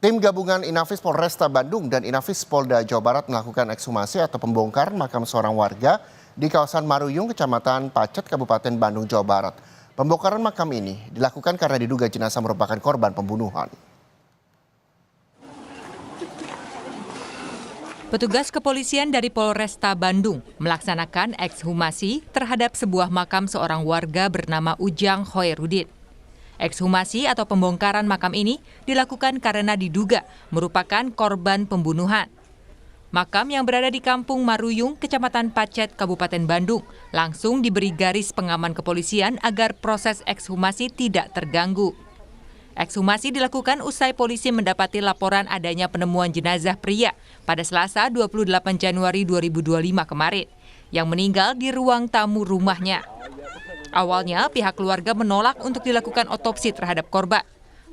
Tim gabungan Inafis Polresta Bandung dan Inafis Polda Jawa Barat melakukan ekshumasi atau pembongkaran makam seorang warga di kawasan Maruyung, Kecamatan Pacet, Kabupaten Bandung, Jawa Barat. Pembongkaran makam ini dilakukan karena diduga jenazah merupakan korban pembunuhan. Petugas kepolisian dari Polresta Bandung melaksanakan ekshumasi terhadap sebuah makam seorang warga bernama Ujang Khoirudin. Ekshumasi atau pembongkaran makam ini dilakukan karena diduga merupakan korban pembunuhan. Makam yang berada di Kampung Maruyung, Kecamatan Pacet, Kabupaten Bandung, langsung diberi garis pengaman kepolisian agar proses ekshumasi tidak terganggu. Ekshumasi dilakukan usai polisi mendapati laporan adanya penemuan jenazah pria pada Selasa 28 Januari 2025 kemarin yang meninggal di ruang tamu rumahnya. Awalnya pihak keluarga menolak untuk dilakukan otopsi terhadap korban.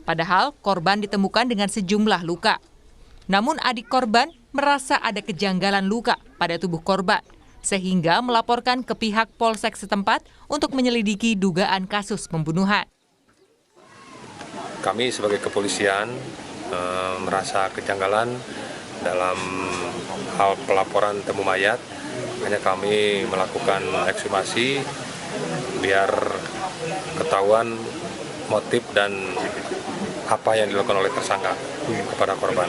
Padahal korban ditemukan dengan sejumlah luka. Namun adik korban merasa ada kejanggalan luka pada tubuh korban, sehingga melaporkan ke pihak Polsek setempat untuk menyelidiki dugaan kasus pembunuhan. Kami sebagai kepolisian merasa kejanggalan dalam hal pelaporan temu mayat. Hanya kami melakukan ekshumasi biar ketahuan motif dan apa yang dilakukan oleh tersangka kepada korban.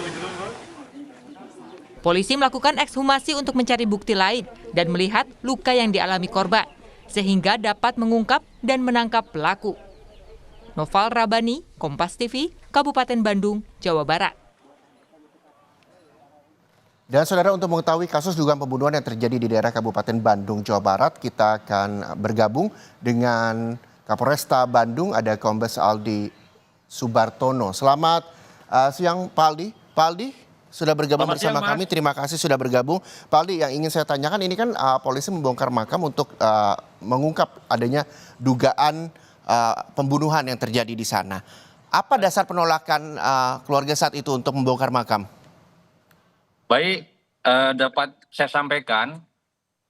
Polisi melakukan ekshumasi untuk mencari bukti lain dan melihat luka yang dialami korban, sehingga dapat mengungkap dan menangkap pelaku. Noval Rabani, Kompas TV, Kabupaten Bandung, Jawa Barat. Dan saudara, untuk mengetahui kasus dugaan pembunuhan yang terjadi di daerah Kabupaten Bandung, Jawa Barat, kita akan bergabung dengan Kapolresta Bandung, ada Kombes Aldi Subartono. Selamat siang Pak Aldi. Pak Aldi sudah bergabung bersama kami, terima kasih sudah bergabung. Pak Aldi, yang ingin saya tanyakan ini kan polisi membongkar makam untuk mengungkap adanya dugaan pembunuhan yang terjadi di sana. Apa dasar penolakan keluarga saat itu untuk membongkar makam? Baik, dapat saya sampaikan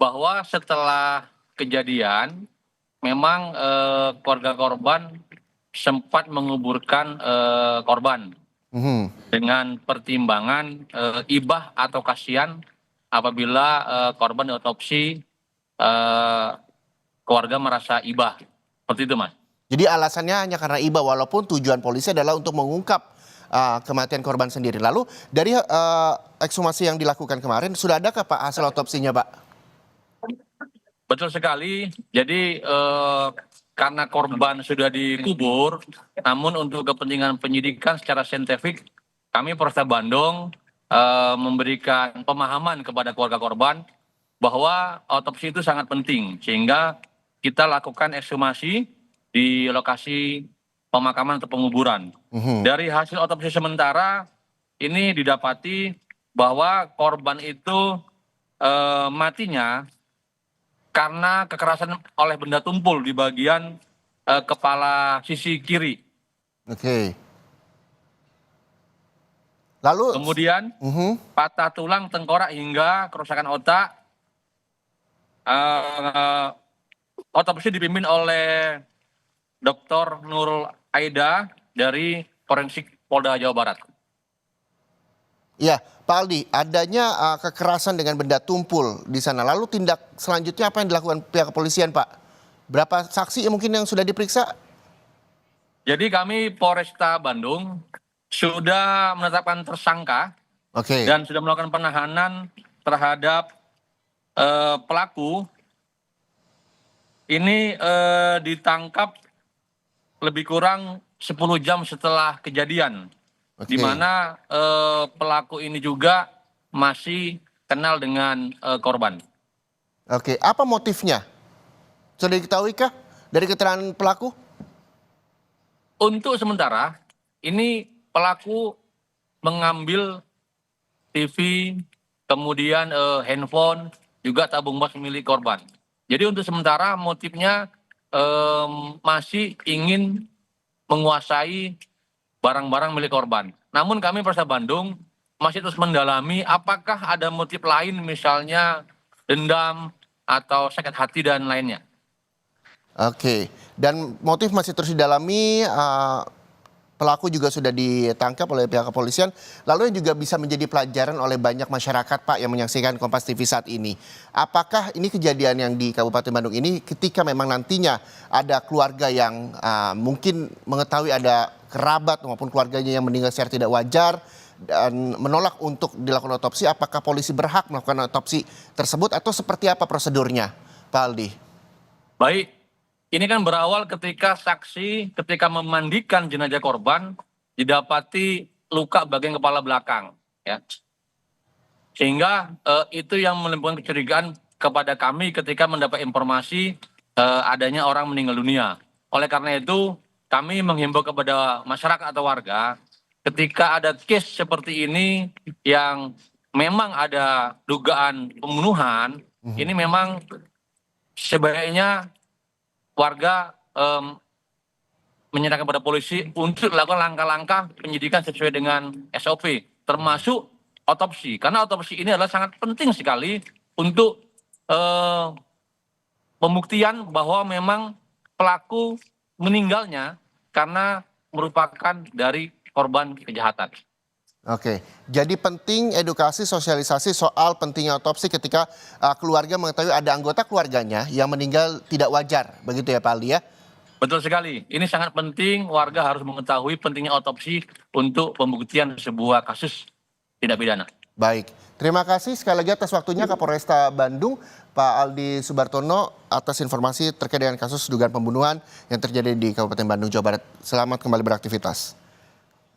bahwa setelah kejadian memang keluarga korban sempat menguburkan korban dengan pertimbangan ibah atau kasihan apabila korban diotopsi, keluarga merasa ibah. Seperti itu, Mas. Jadi alasannya hanya karena ibah, walaupun tujuan polisi adalah untuk mengungkap kematian korban sendiri. Lalu dari ekshumasi yang dilakukan kemarin, sudah adakah Pak hasil otopsinya, Pak? Betul sekali. Jadi karena korban sudah dikubur, namun untuk kepentingan penyidikan secara saintifik, kami Polresta Bandung memberikan pemahaman kepada keluarga korban bahwa otopsi itu sangat penting, sehingga kita lakukan ekshumasi di lokasi pemakaman atau penguburan. Dari hasil otopsi sementara ini didapati bahwa korban itu matinya karena kekerasan oleh benda tumpul di bagian kepala sisi kiri. Oke. Lalu kemudian patah tulang, tengkorak hingga kerusakan otak. Otopsi dipimpin oleh Dr. Nurul Aida dari Forensik Polda Jawa Barat. ya, Pak Aldi, adanya kekerasan dengan benda tumpul di sana. Lalu tindak selanjutnya apa yang dilakukan pihak kepolisian, Pak? Berapa saksi mungkin yang sudah diperiksa? Jadi kami Polresta Bandung sudah menetapkan tersangka dan sudah melakukan penahanan terhadap pelaku. Ini ditangkap lebih kurang 10 jam setelah kejadian, di mana pelaku ini juga masih kenal dengan korban. Oke, apa motifnya? Sudah diketahui kah dari keterangan pelaku? Untuk sementara, ini pelaku mengambil TV, kemudian handphone, juga tabung gas milik korban. Jadi untuk sementara motifnya masih ingin menguasai barang-barang milik korban. Namun kami Polresta Bandung masih terus mendalami apakah ada motif lain, misalnya dendam atau sakit hati dan lainnya. Oke, dan motif masih terus didalami pelaku juga sudah ditangkap oleh pihak kepolisian, lalu yang juga bisa menjadi pelajaran oleh banyak masyarakat Pak yang menyaksikan Kompas TV saat ini. Apakah ini kejadian yang di Kabupaten Bandung ini ketika memang nantinya ada keluarga yang mungkin mengetahui ada kerabat maupun keluarganya yang meninggal secara tidak wajar dan menolak untuk dilakukan otopsi, apakah polisi berhak melakukan otopsi tersebut atau seperti apa prosedurnya, Pak Aldi? Baik, ini kan berawal ketika saksi ketika memandikan jenazah korban didapati luka bagian kepala belakang, ya. Sehingga itu yang menimbulkan kecurigaan kepada kami ketika mendapat informasi adanya orang meninggal dunia. Oleh karena itu, kami menghimbau kepada masyarakat atau warga ketika ada case seperti ini yang memang ada dugaan pembunuhan, ini memang sebaiknya warga menyerahkan kepada polisi untuk melakukan langkah-langkah penyidikan sesuai dengan SOP, termasuk otopsi. Karena otopsi ini adalah sangat penting sekali untuk pembuktian bahwa memang pelaku meninggalnya karena merupakan dari korban kejahatan. Oke, jadi penting edukasi sosialisasi soal pentingnya otopsi ketika keluarga mengetahui ada anggota keluarganya yang meninggal tidak wajar, begitu ya Pak Aldi ya? Betul sekali, ini sangat penting warga harus mengetahui pentingnya otopsi untuk pembuktian sebuah kasus tindak pidana. Baik, terima kasih sekali lagi atas waktunya Kapolresta Bandung, Pak Aldi Subartono, atas informasi terkait dengan kasus dugaan pembunuhan yang terjadi di Kabupaten Bandung, Jawa Barat. Selamat kembali beraktivitas.